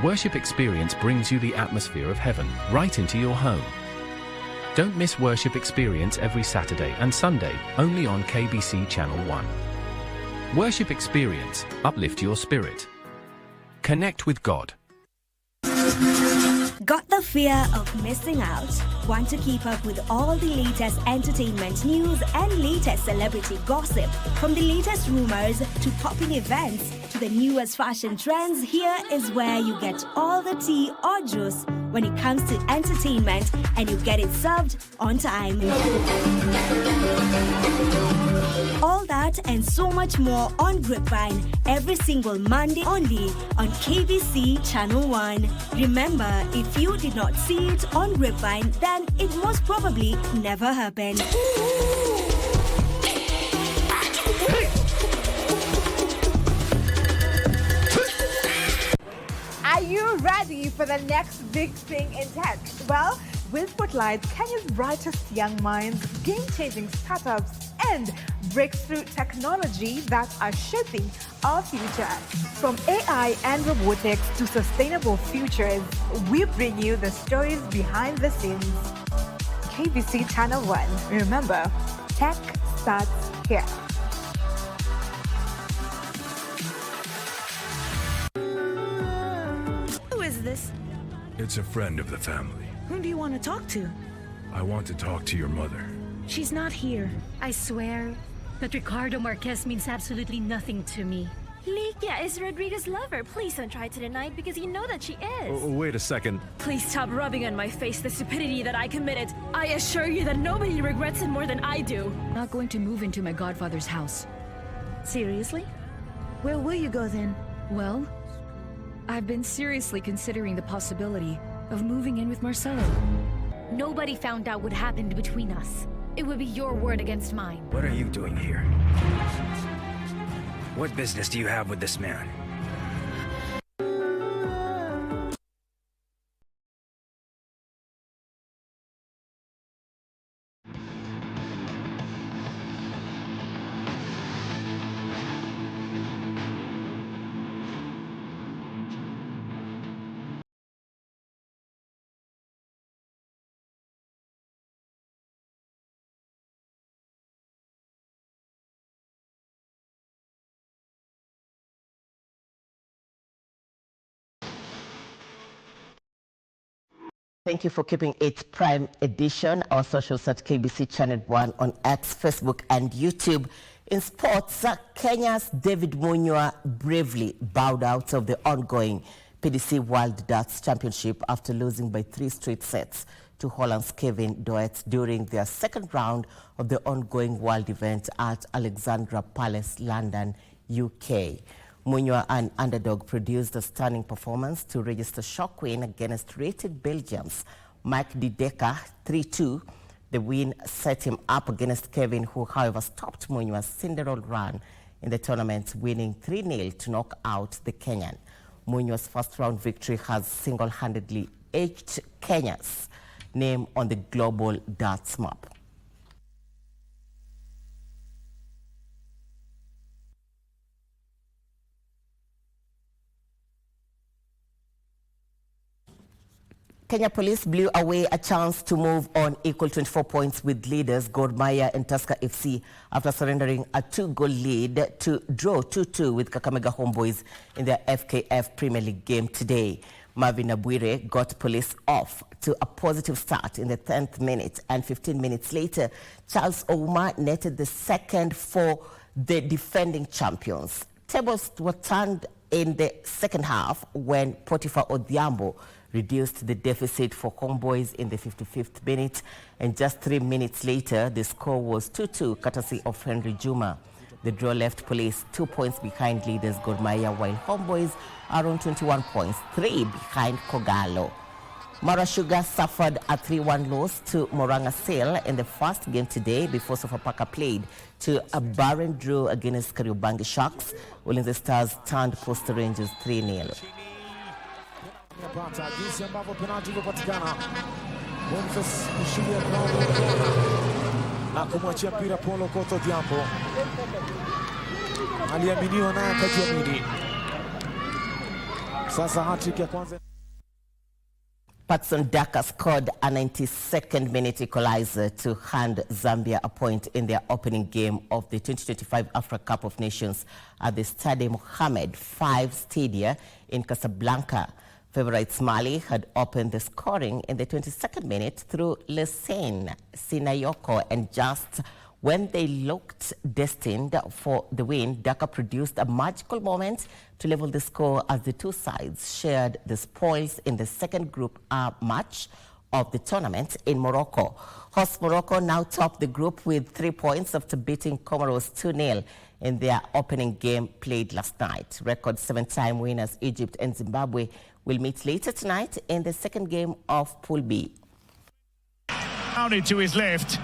Worship Experience brings you the atmosphere of heaven right into your home. Don't miss Worship Experience every Saturday and Sunday, only on KBC Channel 1. Worship Experience, uplift your spirit. Connect with God. Got the fear of missing out? Want to keep up with all the latest entertainment news and latest celebrity gossip? From the latest rumors to popping events to the newest fashion trends, here is where you get all the tea or juice when it comes to entertainment, and you get it served on time. All that and so much more on Grapevine every single Monday only on KBC Channel 1. Remember, if you did not see it on Grapevine, then it most probably never happened. Are you ready for the next big thing in tech? Well, we'll spotlight Kenya's brightest young minds, game-changing startups, and breakthrough technology that are shaping our future. From AI and robotics to sustainable futures, we bring you the stories behind the scenes. KBC Channel 1. Remember, tech starts here. Who is this? It's a friend of the family. Whom do you want to talk to? I want to talk to your mother. She's not here. I swear that Ricardo Marquez means absolutely nothing to me. Likia is Rodrigo's lover. Please don't try to deny it because you know that she is. Wait a second. Please stop rubbing on my face the stupidity that I committed. I assure you that nobody regrets it more than I do. Not going to move into my godfather's house. Seriously? Where will you go then? Well, I've been seriously considering the possibility of moving in with Marcelo. Nobody found out what happened between us. It would be your word against mine. What are you doing here? What business do you have with this man? Thank you for keeping it Prime Edition. Our socials at KBC Channel 1 on X, Facebook, and YouTube. In sports, Kenya's David Muchuma bravely bowed out of the ongoing PDC World Darts Championship after losing by 3 straight sets to Holland's Kevin Doets during their second round of the ongoing world event at Alexandra Palace, London, UK. Muchuma, an underdog, produced a stunning performance to register shock win against rated Belgium's Mike de Decker 3-2. The win set him up against Kevin, who, however, stopped Muchuma's Cinderella run in the tournament, winning 3-0 to knock out the Kenyan. Muchuma's first-round victory has single-handedly etched Kenya's name on the global darts map. Who is this? It's a friend of the family. Whom do you want to talk to? I want to talk to your mother. She's not here. I swear that Ricardo Marquez means absolutely nothing to me. Likia is Rodrigo's lover. Please don't try to deny it because you know that she is. Name on the global darts map. Kenya Police blew away a chance to move on equal 24 points with leaders Gor Mahia and Tusker FC after surrendering a 2-goal lead to draw 2-2 with Kakamega Homeboys in their FKF Premier League game today. Marvin Abuire got Police off to a positive start in the 10th minute, and 15 minutes later, Charles Ouma netted the second for the defending champions. Tables were turned in the second half when Potiphar Odhiambo reduced the deficit for Homeboys in the 55th minute, and just 3 minutes later, the score was 2-2, courtesy of Henry Juma. The draw left Police 2 points behind leaders Gor Mahia, while Homeboys are on 21 points, 3 behind Kogalo. Mara Sugar suffered a 3-1 loss to Moranga Sale in the first game today before Sofapaka played to a barren draw against Kariobangi Sharks, while the Stars turned Coastal Rangers 3-0. Jinsi ambavyo penalti ilipatikana, Boniface kushikilia na kumwachia mpira Paulo Koto Diambo, aliaminiwa naye akajiamini. Sasa hat-trick ya kwanza. Patson Daka scored a 92nd minute equalizer to hand Zambia a point in their opening game of the 2025 Africa Cup of Nations at the Stade Mohammed V Stadium in Casablanca. Favourites Mali had opened the scoring in the 22nd minute through Lesane Sinayoko, and just when they looked destined for the win, Dhaka produced a magical moment to level the score as the two sides shared the spoils in the second group match of the tournament in Morocco. Host Morocco now top the group with 3 points after beating Comoros 2-0 in their opening game played last night. Record 7-time winners Egypt and Zimbabwe will meet later tonight in the second game of Pool B. Rounded to his left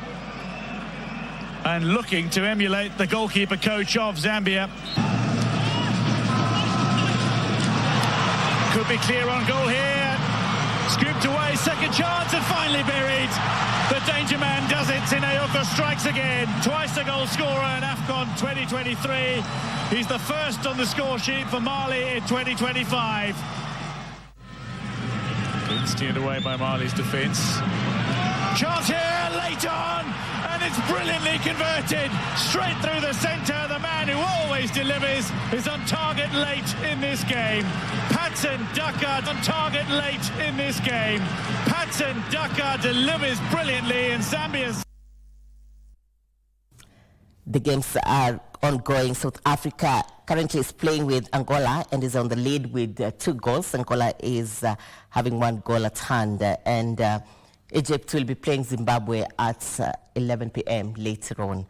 and looking to emulate the goalkeeper coach of Zambia. Could be clear on goal here. Scooped away, second chance, and finally buried. The danger man does it. Sinayoko strikes again. Twice a goal scorer in AFCON 2023. He's the first on the score sheet for Mali in 2025. Steered away by Mali's defence. Chance here, late on, and it's brilliantly converted. Straight through the centre. The man who always delivers is on target late in this game. Patson Daka on target late in this game. Patson Daka delivers brilliantly in Zambia's. The games are ongoing. South Africa currently is playing with Angola and is on the lead with 2 goals. Angola is having 1 goal at hand, and Egypt will be playing Zimbabwe at 11 p.m. later on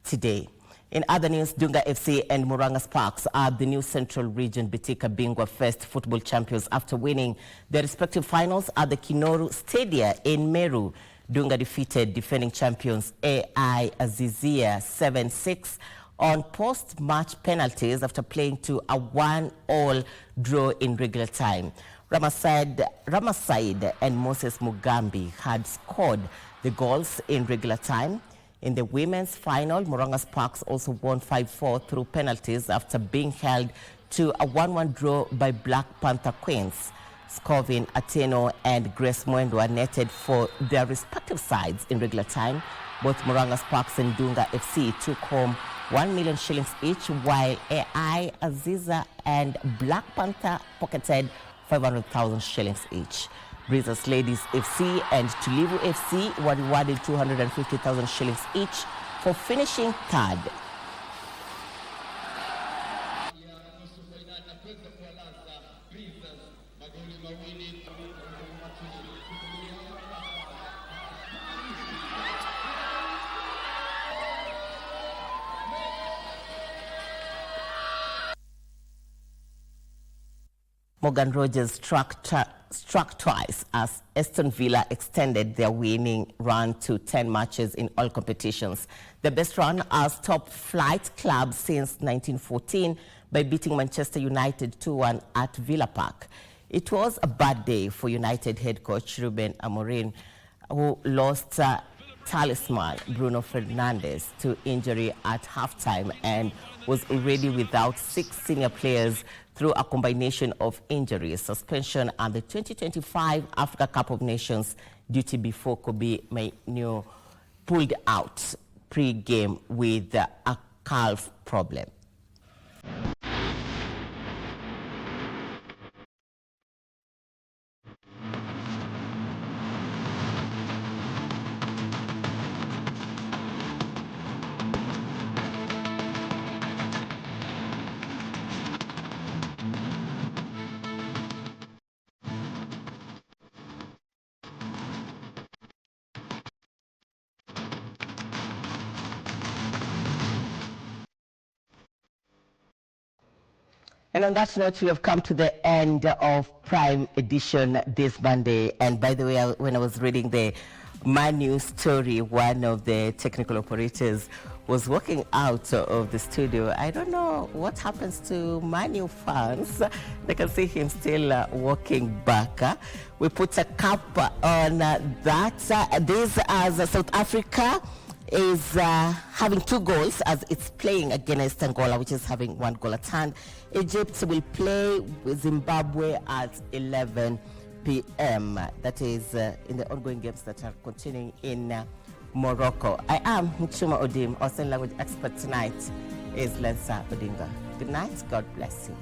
today. In other news, Dunga FC and Muranga Sparks are the new Central Region Bitika Bingwa First football champions after winning their respective finals at the Kinoru Stadium in Meru. Dunga defeated defending champions AI Azizia 7-6 on post-match penalties after playing to a 1-1 draw in regular time. Ramasaid and Moses Mugambi had scored the goals in regular time. In the women's final, Muranga Sparks also won 5-4 through penalties after being held to a 1-1 draw by Black Panther Queens. Scovin Ateno and Grace Mwendwa netted for their respective sides in regular time. Both Muranga Sparks and Dunga FC took home 1 million shillings each, while AI Aziza and Black Panther pocketed 500,000 shillings each. Breezers Ladies FC and Tulivu FC were rewarded 250,000 shillings each for finishing third. Morgan Rogers struck twice as Aston Villa extended their winning run to 10 matches in all competitions. The best run as top flight club since 1914 by beating Manchester United 2-1 at Villa Park. It was a bad day for United head coach Ruben Amorim, who lost talisman, Bruno Fernandes, to injury at halftime and was already without 6 senior players through a combination of injuries, suspension, and the 2025 Africa Cup of Nations duty before Kobe Mainoo pulled out pre-game with a calf problem. And on that note, we have come to the end of Prime Edition this Monday. And by the way, when I was reading the Manu story, one of the technical operators was walking out of the studio. I don't know what happens to Manu fans. They can see him still walking back. We put a cap on that. This as South Africa is having 2 goals as it's playing against Angola, which is having 1 goal at hand. Egypt will play with Zimbabwe at 11 p.m. That is in the ongoing games that are continuing in Morocco. I am Muchuma Odim. Our sign language expert tonight is Lensa Odinga. Good night. God bless you.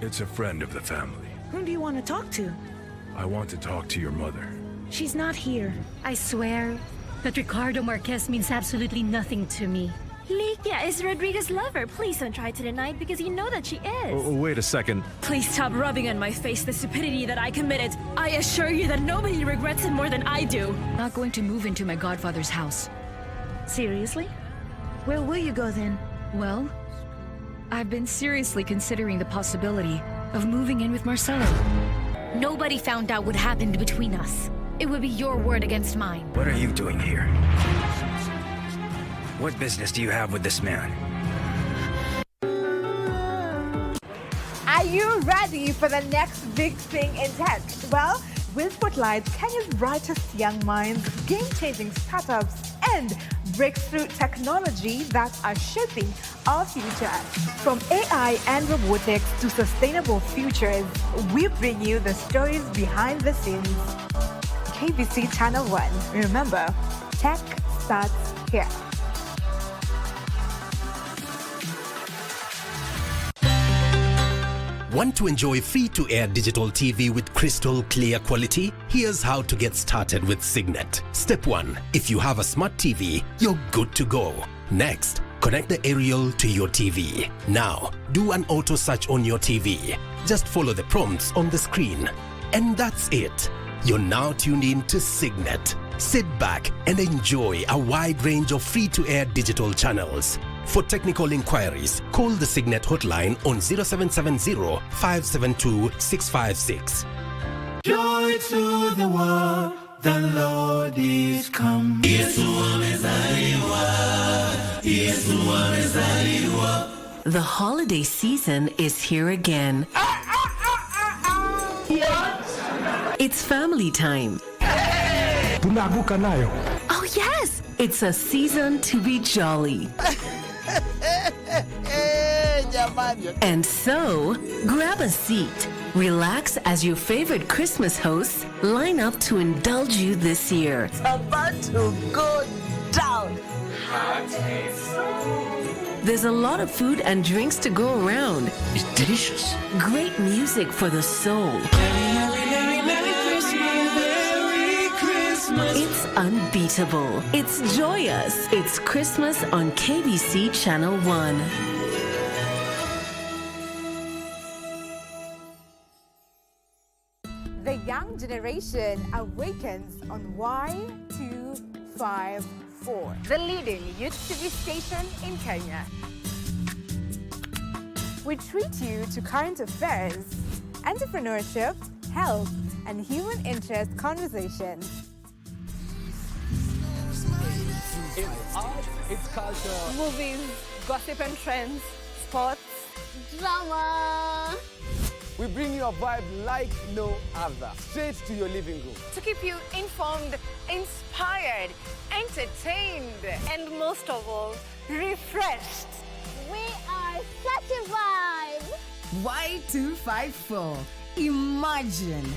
It's a friend of the family. Whom do you want to talk to? I want to talk to your mother. She's not here. I swear that Ricardo Marquez means absolutely nothing to me. Likia is Rodriguez's lover. Please don't try to deny it because you know that she is. Wait a second. Please stop rubbing on my face the stupidity that I committed. I assure you that nobody regrets it more than I do. Not going to move into my godfather's house. Seriously? Where will you go then? Well, I've been seriously considering the possibility of moving in with Marcelo. Nobody found out what happened between us. It would be your word against mine. What are you doing here? What business do you have with this man? Are you ready for the next big thing in tech? Well, we'll spotlight Kenya's brightest young minds, game-changing startups, and breakthrough technology that are shaping our future. From AI and robotics to sustainable futures, we bring you the stories behind the scenes. KBC Channel 1. Remember, tech starts here. Want to enjoy free-to-air digital TV with crystal clear quality? Here's how to get started with Signet. Step 1. If you have a smart TV, you're good to go. Next, connect the aerial to your TV. Now, do an auto search on your TV. Just follow the prompts on the screen. And that's it. You're now tuned in to Signet. Sit back and enjoy a wide range of free-to-air digital channels. For technical inquiries, call the Signet hotline on 0770 572 656. Joy to the world, the Lord is come. The holiday season is here again. It's family time. Oh yes! It's a season to be jolly. And so, grab a seat, relax as your favorite Christmas hosts line up to indulge you this year. It's about to go down. There's a lot of food and drinks to go around. It's delicious. Great music for the soul. Merry Christmas. It's unbeatable. It's joyous. It's Christmas on KBC Channel 1. The young generation awakens on Y254, the leading youth TV station in Kenya. We treat you to current affairs, entrepreneurship, health, and human interest conversations. It's art, it's culture, Movies, gossip and trends, sports, drama. We bring you a vibe like no other, straight to your living room. To keep you informed, inspired, entertained, and most of all, refreshed. We are such a vibe. Y254. Imagine.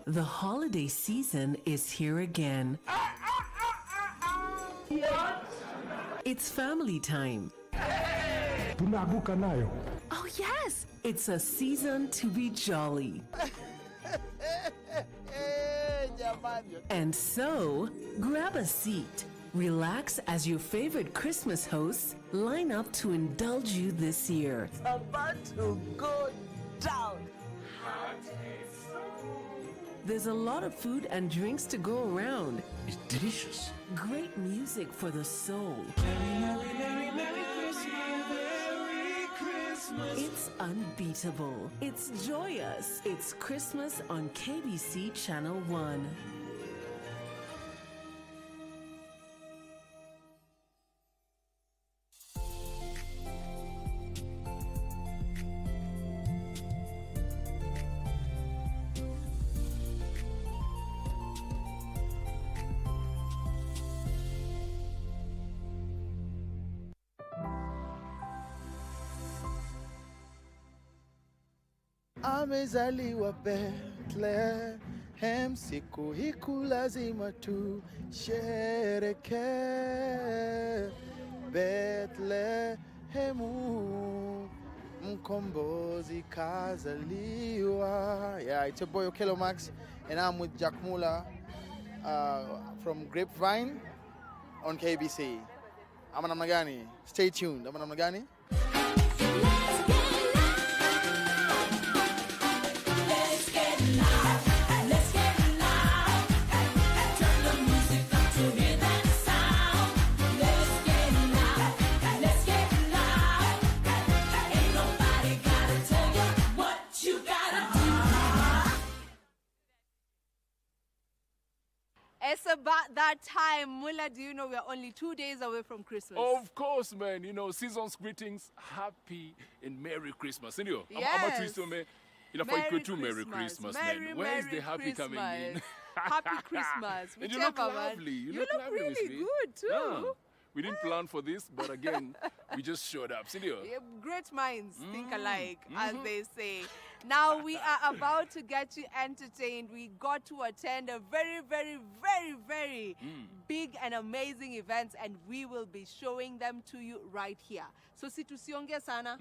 The holiday season is here again. What? It's family time. Oh yes, it's a season to be jolly. And so, grab a seat, relax as your favorite Christmas hosts line up to indulge you this year. It's about to go down. There's a lot of food and drinks to go around. It's delicious. Great music for the soul. Merry Christmas. It's unbeatable. It's joyous. It's Christmas on KBC Channel 1. Amezaliwa Bethlehem, siku hiku lazima tu shereke. Bethlehemu, mkombozi kazaliwa. Yeah, it's your boy Okelo Max, and I'm with Jack Mula from Grapevine on KBC. Ama namna gani? Stay tuned. Ama namna gani? It's about that time. Mula, do you know we are only 2 days away from Christmas? Of course, man. You know, season's greetings, happy and Merry Christmas. You know, Yes. Merry Christmas, man. Where's the happy coming in? Happy Christmas. And you look Whichever, man. lovely. You You look look lovely, Miss really V. good, too. Yeah. We didn't plan for this, but again, we just showed up. Senor. Yeah, great minds think alike, as they say. Now we are about to get you entertained. We got to attend a very, very, very, very big and amazing events, and we will be showing them to you right here. So situsionge sana.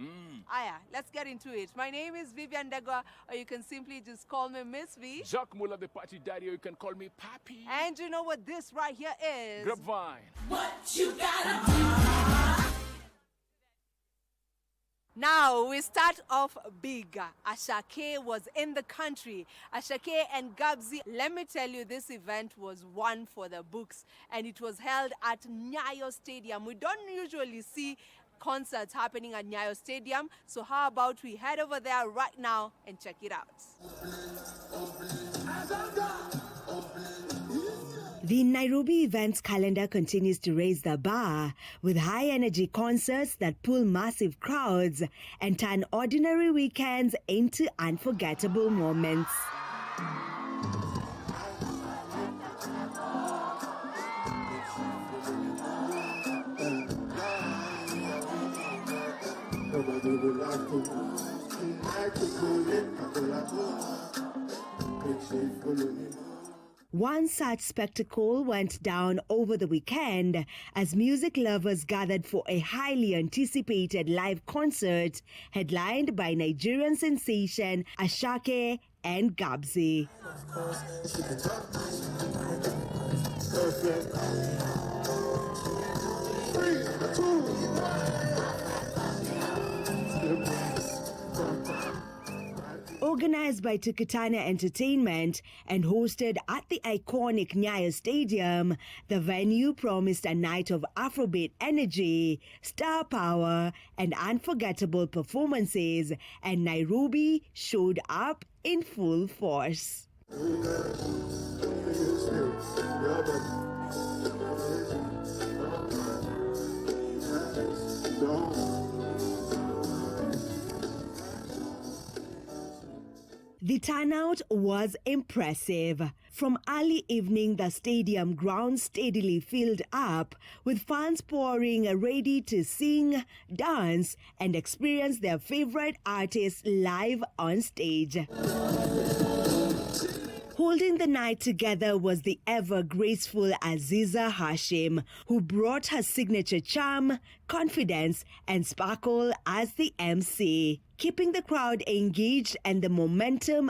Aya, let's get into it. My name is Vivian Degwa, or you can simply just call me Miss V. Jacques Muller, the party daddy, or you can call me Papi. And you know what this right here is? Grapevine. What you gotta do. Now we start off big. Ashake was in the country. Ashake and Gabzi, let me tell you, this event was one for the books, and it was held at Nyayo Stadium. We don't usually see concerts happening at Nyayo Stadium, so how about we head over there right now and check it out. The Nairobi events calendar continues to raise the bar with high-energy concerts that pull massive crowds and turn ordinary weekends into unforgettable moments. One such spectacle went down over the weekend as music lovers gathered for a highly anticipated live concert headlined by Nigerian sensation Ashake and Gabzi. Organized by Turkana Entertainment and hosted at the iconic Nyayo Stadium, the venue promised a night of Afrobeat energy, star power, and unforgettable performances, and Nairobi showed up in full force. The turnout was impressive. From early evening, the stadium ground steadily filled up, with fans pouring ready to sing, dance, and experience their favorite artists live on stage. Holding the night together was the ever-graceful Aziza Hashim, who brought her signature charm, confidence, and sparkle as the MC, keeping the crowd engaged and the momentum